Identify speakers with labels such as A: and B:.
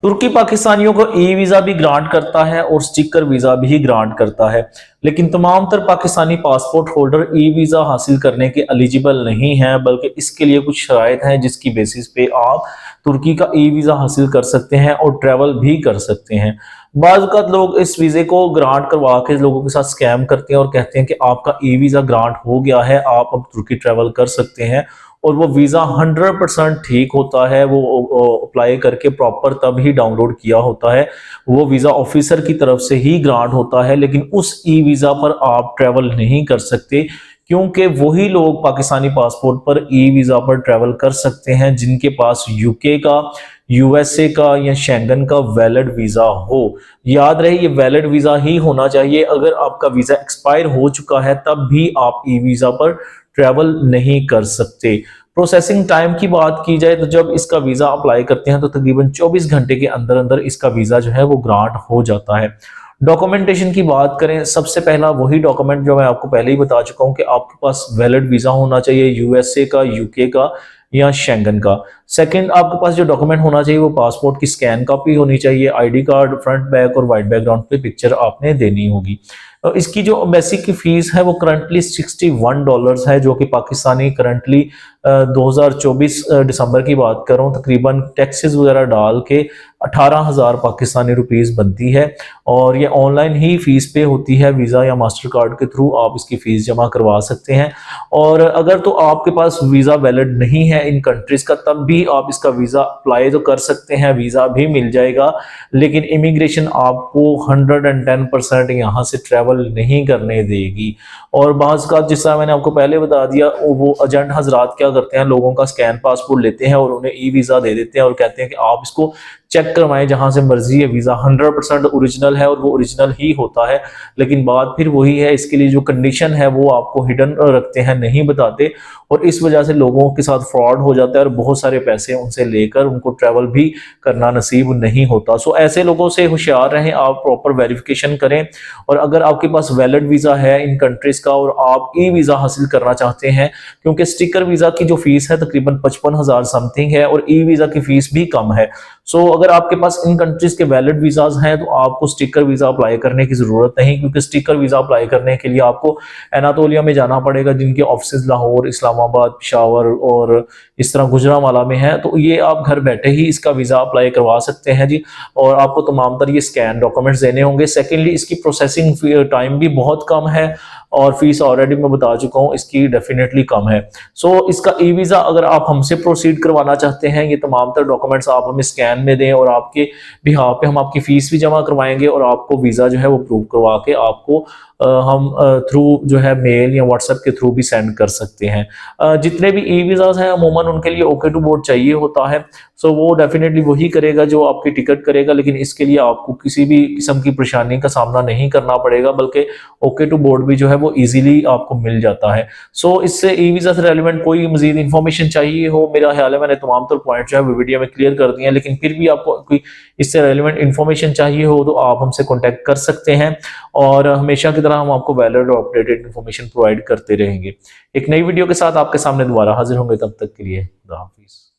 A: तुर्की पाकिस्तानियों को e visa भी ग्रांट करता है और स्टिकर वीज़ा भी ग्रांट करता है, लेकिन तमाम तर Pakistani passport holder e visa हासिल करने के एलिजिबल नहीं हैं, बल्कि इसके लिए कुछ शराइत हैं जिसकी बेसिस पे आप तुर्की का ई वीज़ा हासिल कर सकते हैं और ट्रैवल भी कर सकते हैं। बाज़ औक़ात लोग इस वीज़े को ग्रांट करवा के लोगों के साथ स्कैम करते हैं और कहते हैं कि आपका ई वीज़ा ग्रांट हो गया है, आप अब तुर्की ट्रैवल कर सकते हैं। और वो वीज़ा 100% ठीक होता है, वो अप्लाई करके प्रॉपर तब ही डाउनलोड किया होता है, वो वीज़ा ऑफिसर की तरफ से ही ग्रांट होता है, लेकिन उस ई वीज़ा पर आप ट्रैवल नहीं कर सकते, क्योंकि वही लोग पाकिस्तानी पासपोर्ट पर ई वीज़ा पर ट्रैवल कर सकते हैं जिनके पास यूके का, यूएसए का या शेंगन का वैलिड वीज़ा हो। याद रहे, ये वैलिड वीज़ा ही होना चाहिए। अगर आपका वीज़ा एक्सपायर हो चुका है तब भी आप ई वीज़ा पर ट्रैवल नहीं कर सकते। प्रोसेसिंग टाइम की बात की जाए तो जब इसका वीज़ा अप्लाई करते हैं तो तकरीबन 24 घंटे के अंदर अंदर इसका वीज़ा जो है वो ग्रांट हो जाता है। डॉक्यूमेंटेशन की बात करें, सबसे पहला वही डॉक्यूमेंट जो मैं आपको पहले ही बता चुका हूँ कि आपके पास वैलिड वीज़ा होना चाहिए, यूएसए का, यूके का या शेंगन का। सेकंड, आपके पास जो डॉक्यूमेंट होना चाहिए वो पासपोर्ट की स्कैन कॉपी होनी चाहिए, आईडी कार्ड, फ्रंट बैक और वाइट बैकग्राउंड पे पिक्चर आपने देनी होगी। इसकी जो बेसिक की फीस है वो करंटली $61 है, जो कि पाकिस्तानी करंटली 2024 दिसंबर की बात करूं तकरीबन टैक्सेस वगैरह डाल के 18,000 पाकिस्तानी रुपीस बनती है। और ये ऑनलाइन ही फीस पे होती है, वीज़ा या मास्टर कार्ड के थ्रू आप इसकी फ़ीस जमा करवा सकते हैं। और अगर तो आपके पास वीज़ा वैलिड नहीं है इन कंट्रीज़ का, तब भी आप इसका वीज़ा अप्लाई तो कर सकते हैं, वीज़ा भी मिल जाएगा, लेकिन इमिग्रेशन आपको 110% यहाँ से ट्रैवल नहीं करने देगी। और बाज़ का, जिस तरह मैंने आपको पहले बता दिया, वो एजेंट हजरात क्या करते हैं, लोगों का स्कैन पासपोर्ट लेते हैं और उन्हें ई वीज़ा दे देते हैं और कहते हैं कि आप इसको चेक करवाएं जहां से मर्जी है, वीज़ा 100% ओरिजिनल है और वो ओरिजिनल ही होता है, लेकिन बात फिर वही है, इसके लिए जो कंडीशन है वो आपको हिडन रखते हैं, नहीं बताते, और इस वजह से लोगों के साथ फ्रॉड हो जाता है और बहुत सारे पैसे उनसे लेकर उनको ट्रैवल भी करना नसीब नहीं होता। सो ऐसे लोगों से होशियार रहें, आप प्रॉपर वेरिफिकेशन करें। और अगर आपके पास वैलिड वीज़ा है इन कंट्रीज़ का और आप ई वीज़ा हासिल करना चाहते हैं, क्योंकि स्टिकर वीज़ा की जो फीस है तकरीबन 55,000 समथिंग है और ई वीज़ा की फीस भी कम है। सो अगर आपके पास इन कंट्रीज के वैलिड वीज़ाज हैं तो आपको स्टिकर वीज़ा अप्लाई करने की ज़रूरत नहीं, क्योंकि स्टिकर वीज़ा अप्लाई करने के लिए आपको एनातोलिया में जाना पड़ेगा, जिनके ऑफिस लाहौर, इस्लामाबाद, पेशावर और इस तरह गुजरांवाला में है। तो ये आप घर बैठे ही इसका वीज़ा अप्लाई करवा सकते हैं जी, और आपको तमाम तर ये स्कैन डॉक्यूमेंट्स देने होंगे। सेकेंडली, इसकी प्रोसेसिंग टाइम भी बहुत कम है और फीस ऑलरेडी मैं बता चुका हूँ इसकी डेफिनेटली कम है। सो इसका ई वीज़ा अगर आप हमसे प्रोसीड करवाना चाहते हैं, ये तमाम तर डॉक्यूमेंट्स आप हमें स्कैन में दें और आपके बिहाफ पे हम आपकी फीस भी जमा करवाएंगे और आपको वीज़ा जो है वो प्रूव करवा के आपको हम थ्रू जो है मेल या व्हाट्सएप के थ्रू भी सेंड कर सकते हैं। जितने भी ई वीज़ाज हैं अमूमन उनके लिए ओके टू बोर्ड चाहिए होता है, सो वो डेफिनेटली वही करेगा जो आपकी टिकट करेगा, लेकिन इसके लिए आपको किसी भी किस्म की परेशानी का सामना नहीं करना पड़ेगा, बल्कि ओके टू बोर्ड भी जो है वो ईजिली आपको मिल जाता है। सो इससे ई वीज़ा से रेलिवेंट कोई मजीद इन्फॉर्मेशन चाहिए हो, मेरा ख्याल है मैंने तमाम तर पॉइंट जो है वो वीडियो में क्लियर कर दिए हैं, लेकिन फिर भी आपको कोई इससे रेलिवेंट इन्फॉर्मेशन चाहिए हो तो आप हमसे कॉन्टैक्ट कर सकते हैं, और हमेशा की तरह हम आपको वैलिड और अपडेटेड इन्फॉर्मेशन प्रोवाइड करते रहेंगे। एक नई वीडियो के साथ आपके सामने दोबारा हाजिर होंगे, तब तक के लिए खुदा हाफिज़।